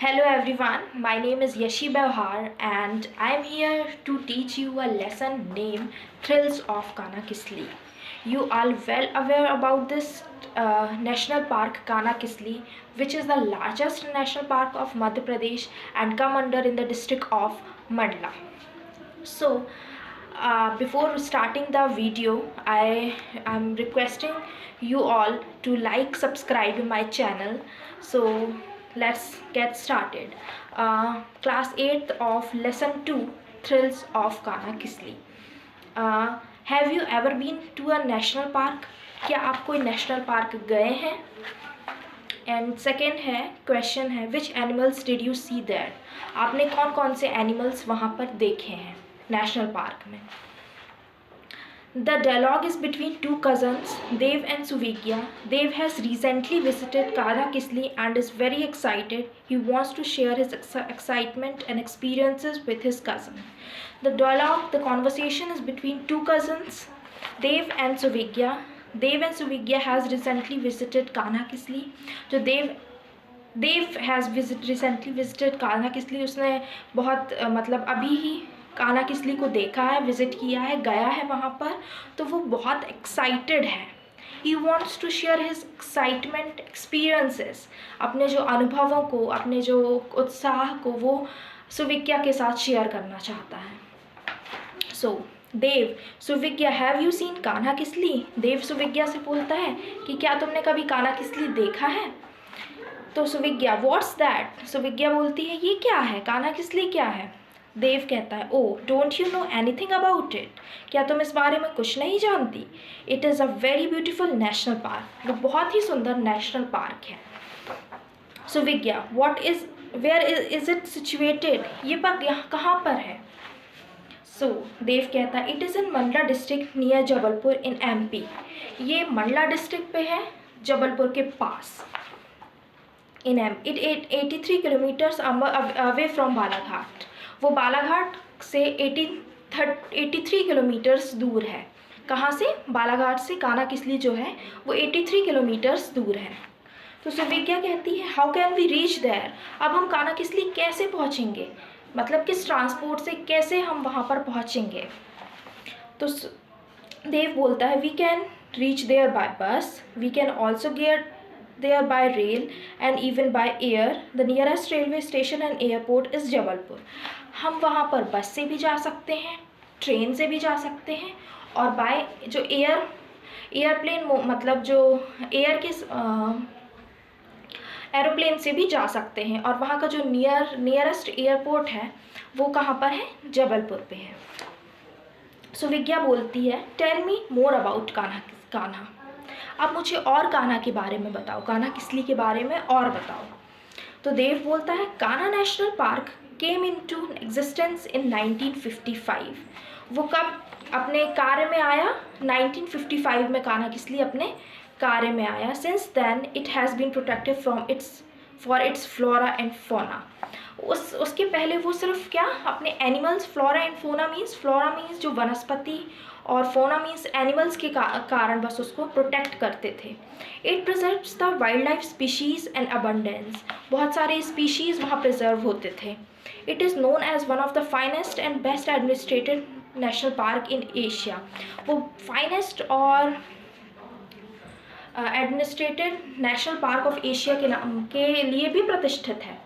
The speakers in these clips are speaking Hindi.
Hello everyone, my name is Yashi Behar and I am here to teach you a lesson named Thrills of Kanakisli. You are well aware about this national park Kanakisli, which is the largest national park of Madhya Pradesh and come under in the district of Mandla. So, before starting the video, I am requesting you all to like, subscribe my channel. So let's get started. Class 8th of lesson 2, Thrills of Kana Kisli. Have you ever been to a national park? क्या आप कोई नेशनल पार्क गए हैं? एंड सेकेंड है क्वेश्चन है which animals did you see there? आपने कौन कौन से एनिमल्स वहाँ पर देखे हैं नेशनल पार्क में? The dialogue is between two cousins, Dev and Suvigya. Dev has recently visited Kadakisli and is very excited. He wants to share his excitement and experiences with his cousin. The dialogue, the conversation is between two cousins, Dev and Suvigya. Dev and Suvigya has recently visited Kanakisli. जो देव हैज़ रिसेंटली विजिटेड कान्हा-किसली. उसने बहुत मतलब अभी ही कान्हा-किसली को देखा है, विज़िट किया है, गया है वहाँ पर. तो वो बहुत एक्साइटेड है. He wants to share his excitement experiences. अपने जो अनुभवों को, अपने जो उत्साह को वो सुविज्ञा के साथ शेयर करना चाहता है. So Dev, सुविज्ञा have you seen Kanha Kisli? देव सुविज्ञा से बोलता है कि क्या तुमने कभी कान्हा-किसली देखा है? तो सुविज्ञा व्हाट्स दैट? सुविज्ञा बोलती है ये क्या है, कान्हा-किसली क्या है? देव कहता है oh don't you know anything about it? क्या तुम इस बारे में कुछ नहीं जानती? It is a very beautiful national park. वो बहुत ही सुंदर नेशनल पार्क है. Suvigya what is where is it situated? ये पार्क यहाँ कहाँ पर है? सो देव कहता है it is in Mandla district near Jabalpur in MP. ये मंडला डिस्ट्रिक्ट पे है, जबलपुर के पास. In it 83 kilometres away from Balaghat. वो बालाघाट से 83 किलोमीटर्स दूर है. कहाँ से? बालाघाट से कान्हा-किसली जो है वो 83 किलोमीटर्स दूर है. तो सुविज्ञा कहती है how can we reach there? अब हम कान्हा-किसली कैसे पहुँचेंगे? मतलब किस ट्रांसपोर्ट से कैसे हम वहाँ पर पहुँचेंगे? तो देव बोलता है we can reach there by bus, we can also get there by rail and even by air. The nearest railway station and airport is Jabalpur. हम वहाँ पर बस से भी जा सकते हैं, ट्रेन से भी जा सकते हैं और बाय जो एयरप्लेन मतलब जो एयर के एरोप्लेन से भी जा सकते हैं. और वहाँ का जो नियरेस्ट एयरपोर्ट है वो कहाँ पर है? जबलपुर पे है. सुविज्ञा बोलती है tell me more about Kanha. अब मुझे और कान्हा के बारे में बताओ, कान्हा-किसली के बारे में और बताओ. तो देव बोलता है Kanha national park came into existence in 1955. वो कब अपने कार्य में आया? 1955 में कान्हा-किसली अपने कार्य में आया. Since then it has been protected for its flora and fauna. उसके पहले वो सिर्फ क्या अपने animals, flora and fauna means जो वनस्पति और फोना मीन्स एनिमल्स के कारण बस उसको प्रोटेक्ट करते थे. It preserves the wild life species and abundance. बहुत सारे स्पीशीज़ वहाँ प्रिजर्व होते थे. It is known as one of the finest and best administered national park in Asia. वो फाइनेस्ट और administered national park of Asia के नाम के लिए भी प्रतिष्ठित है.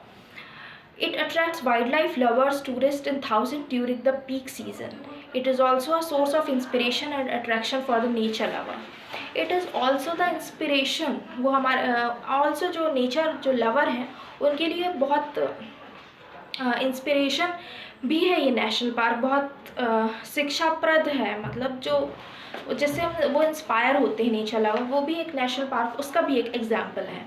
It attracts wildlife lovers, tourists in thousands during the peak season. It is also a source of inspiration and attraction for the nature lover. It is also the inspiration. वो हमारे also जो nature जो lover हैं उनके लिए बहुत इंस्पिरेशन भी है. ये नेशनल पार्क बहुत शिक्षाप्रद है. मतलब जो जिससे हम वो इंस्पायर होते हैं नेचर लवर, वो भी एक नेशनल पार्क, उसका भी एक एग्जाम्पल है.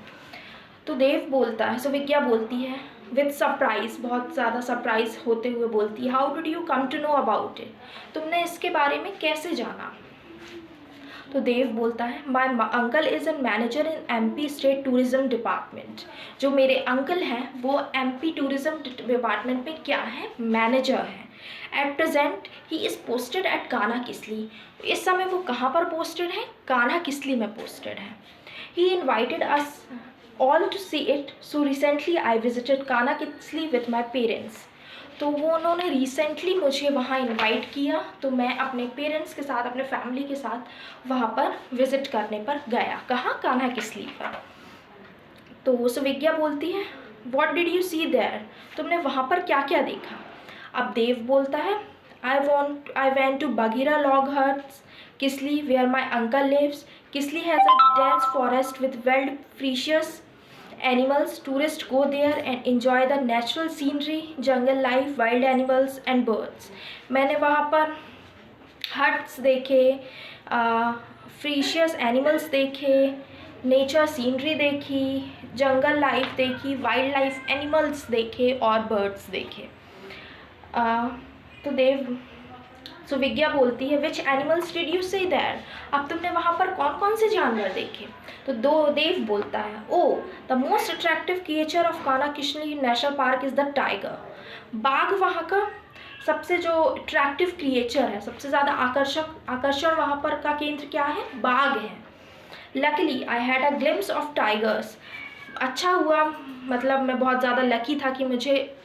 तो देव बोलता है, सुविज्ञा बोलती है विद सरप्राइज, बहुत ज़्यादा सरप्राइज होते हुए बोलती है how did you come to know about it? तुमने इसके बारे में कैसे जाना? तो देव बोलता है my uncle is an manager in MP state tourism department. जो मेरे अंकल हैं वो MP टूरिज़्म डिपार्टमेंट में क्या है? मैनेजर हैं. At present he is posted at Kanha Kisli. इस समय वो कहाँ पर पोस्टेड है? कान्हा-किसली में पोस्टेड है. ही invited us all to see it. So recently I visited काना किस्ली with my parents. तो वो उन्होंने रिसेंटली मुझे वहाँ इनवाइट किया, तो मैं अपने पेरेंट्स के साथ, अपने फैमिली के साथ वहाँ पर विज़िट करने पर गया. कहाँ? कान्हा किस्ली पर. तो सुविज्ञा बोलती है what did you see there, तुमने वहाँ पर क्या क्या देखा. अब देव बोलता है I went to Baghira log huts Kisli where my uncle lives. Kisli has a dense forest with wild precious animals. Tourists go there and enjoy the natural scenery, jungle life, wild animals and birds. मैंने वहाँ पर हट्स देखे, प्रीशियस एनिमल्स देखे, नेचर सीनरी देखी, जंगल लाइफ देखी, वाइल्ड लाइफ एनिमल्स देखे और बर्ड्स देखे. तो देव सुविज्ञा बोलती है which animals did you see there, अब तुमने वहाँ पर कौन कौन से जानवर देखे. तो देव बोलता है oh the most attractive creature of Kanha Kisli national park is the tiger. बाघ वहाँ का सबसे जो अट्रैक्टिव क्रिएचर है, सबसे ज़्यादा आकर्षण वहाँ पर का केंद्र क्या है? बाघ है. Luckily I had a glimpse of tigers. अच्छा हुआ, मतलब मैं बहुत ज़्यादा लकी था कि मुझे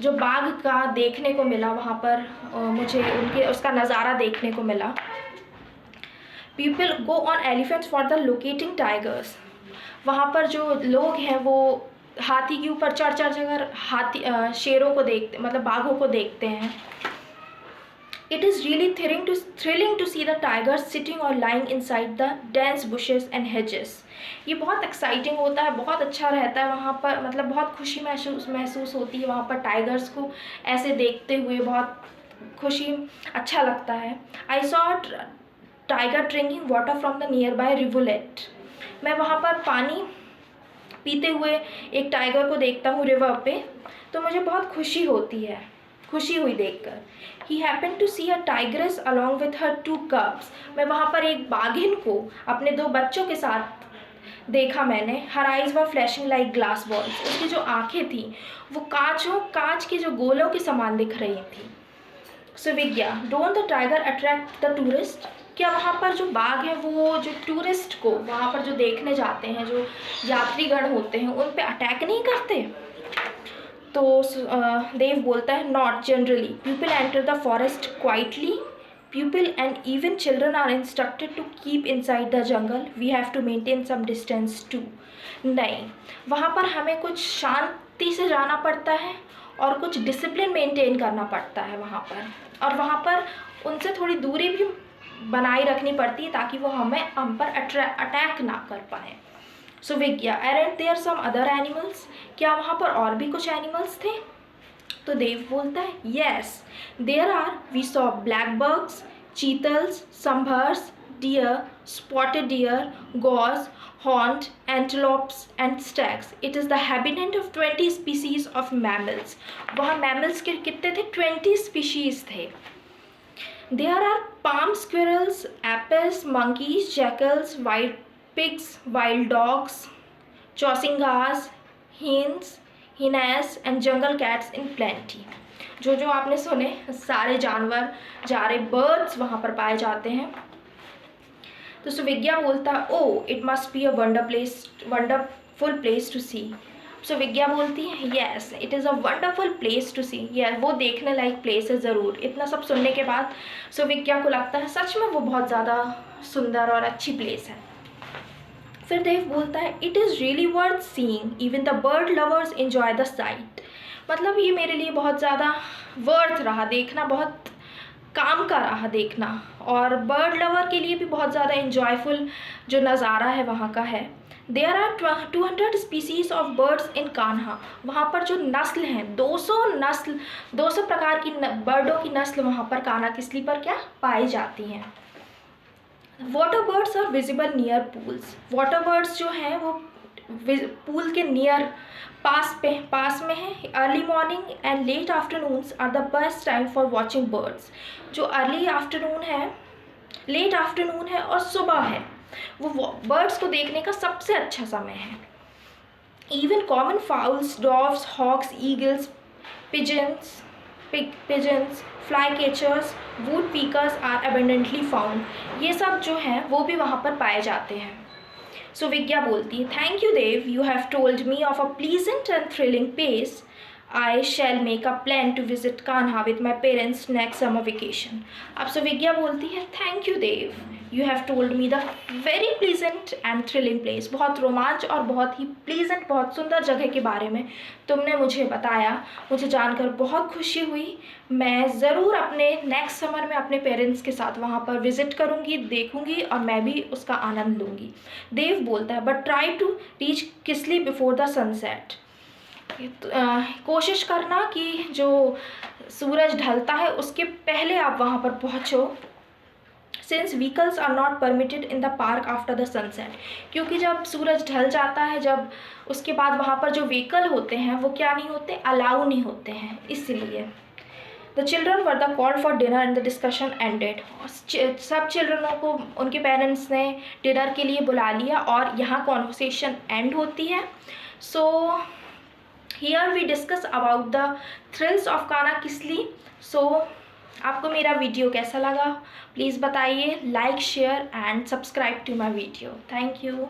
जो बाघ का देखने को मिला वहाँ पर, मुझे उसका नज़ारा देखने को मिला. People go on elephants for the locating tigers. वहाँ पर जो लोग हैं वो हाथी के ऊपर चढ़ कर शेरों को देखते, मतलब बाघों को देखते हैं. It is really thrilling to see the tigers sitting or lying inside the dense bushes and hedges. ये बहुत एक्साइटिंग होता है, बहुत अच्छा रहता है वहाँ पर, मतलब बहुत खुशी महसूस होती है वहाँ पर टाइगर्स को ऐसे देखते हुए, बहुत खुशी, अच्छा लगता है. I saw a tiger drinking water from the nearby rivulet. मैं वहाँ पर पानी पीते हुए एक टाइगर को देखता हूँ रिवर पे, तो मुझे बहुत खुशी होती है, खुशी हुई देखकर. He happened to see a tigress along with her 2 cubs. मैं वहाँ पर एक बाघिन को अपने 2 बच्चों के साथ देखा मैंने. Her eyes were flashing like glass balls. उसकी जो आँखें थी वो कांच के जो गोलों के समान दिख रही थी. सुविज्ञा don't the tiger attract the tourist? क्या वहाँ पर जो बाघ है वो जो टूरिस्ट को वहाँ पर जो देखने जाते हैं, जो यात्रीगण होते हैं, उन पे अटैक नहीं करते? तो देव बोलता है not generally. People enter the forest quietly. People and even children are instructed to keep inside the jungle. We have to maintain some distance to. नहीं, वहाँ पर हमें कुछ शांति से जाना पड़ता है और कुछ डिसिप्लिन मेंटेन करना पड़ता है वहाँ पर, और वहाँ पर उनसे थोड़ी दूरी भी बनाए रखनी पड़ती है ताकि वो हम पर अटैक ना कर पाए. Suvigya aren't there some other animals, क्या वहाँ पर और भी कुछ एनिमल्स थे? तो देव बोलता है yes there are. We saw black birds, chitals, sambars, deer, spotted deer, gaurs, horned antelopes and stags. It is the habitant of 20 species of mammals. वहाँ मैमल्स के कितने थे? 20 स्पीशीज थे. There are palm squirrels, apes, monkeys, jackals, wild pigs, wild dogs, chausingas, hyenas and jungle cats in plenty. जो आपने सुने सारे जानवर, सारे बर्ड्स वहाँ पर पाए जाते हैं. तो सुविज्ञा बोलता ओ it must be a wonderful place to सी. सुविज्ञा बोलती है yes it is a wonderful place to C. Yes, वो देखने लायक प्लेस है ज़रूर. इतना सब सुनने के बाद सुविज्ञा को लगता है सच में वो बहुत ज़्यादा सुंदर और अच्छी प्लेस है. फिर देव बोलता है it is really worth seeing. Even the bird lovers enjoy the site. मतलब ये मेरे लिए बहुत ज़्यादा वर्थ रहा देखना, बहुत काम का रहा देखना, और बर्ड लवर के लिए भी बहुत ज़्यादा इंजॉयफुल जो नज़ारा है वहाँ का है. There are 200 species of birds in Kanha. वहाँ पर जो नस्ल हैं 200 प्रकार की बर्डों की नस्ल वहाँ पर कान्हा किस्ली पर क्या पाई जाती हैं. Water birds are visible near pools. Water birds जो हैं वो पूल के नियर पास में है. Early morning and late afternoons are the best time for watching birds. जो अर्ली आफ्टरनून है, लेट आफ्टरनून है और सुबह है, वो बर्ड्स को देखने का सबसे अच्छा समय है. Even common fowls, doves, hawks, eagles, pigeons, flycatchers, woodpeckers are abundantly found. ये सब जो हैं वो भी वहाँ पर पाए जाते हैं. सो विज्ञा बोलती है, thank you Dev, you have told me of a pleasant and thrilling pace. I shall make a plan to visit Kanha with my parents next summer vacation. अब सुविज्ञा बोलती है, thank you Dev, you have told me the very pleasant and thrilling place. बहुत रोमांच और बहुत ही प्लीजेंट, बहुत सुंदर जगह के बारे में तुमने मुझे बताया. मुझे जानकर बहुत खुशी हुई. मैं ज़रूर अपने नेक्स्ट समर में अपने पेरेंट्स के साथ वहाँ पर विज़िट करूँगी, देखूँगी और मैं भी उसका आनंद लूँगी. देव बोलता है, but try to reach Kisli before the sunset. कोशिश करना कि जो सूरज ढलता है उसके पहले आप वहाँ पर पहुँचो. Since vehicles are not permitted in the park after the sunset. क्योंकि जब सूरज ढल जाता है, जब उसके बाद वहाँ पर जो व्हीकल होते हैं वो क्या नहीं होते, अलाउ नहीं होते हैं, इसलिए. The children were the call for dinner and the discussion ended. सब चिल्ड्रनों को उनके पेरेंट्स ने डिनर के लिए बुला लिया और यहाँ कॉन्वर्सेशन एंड होती है. सो here we discuss about the thrills of Kanha Kisli. सो आपको मेरा वीडियो कैसा लगा प्लीज़ बताइए. Like, share and subscribe to my video. Thank you.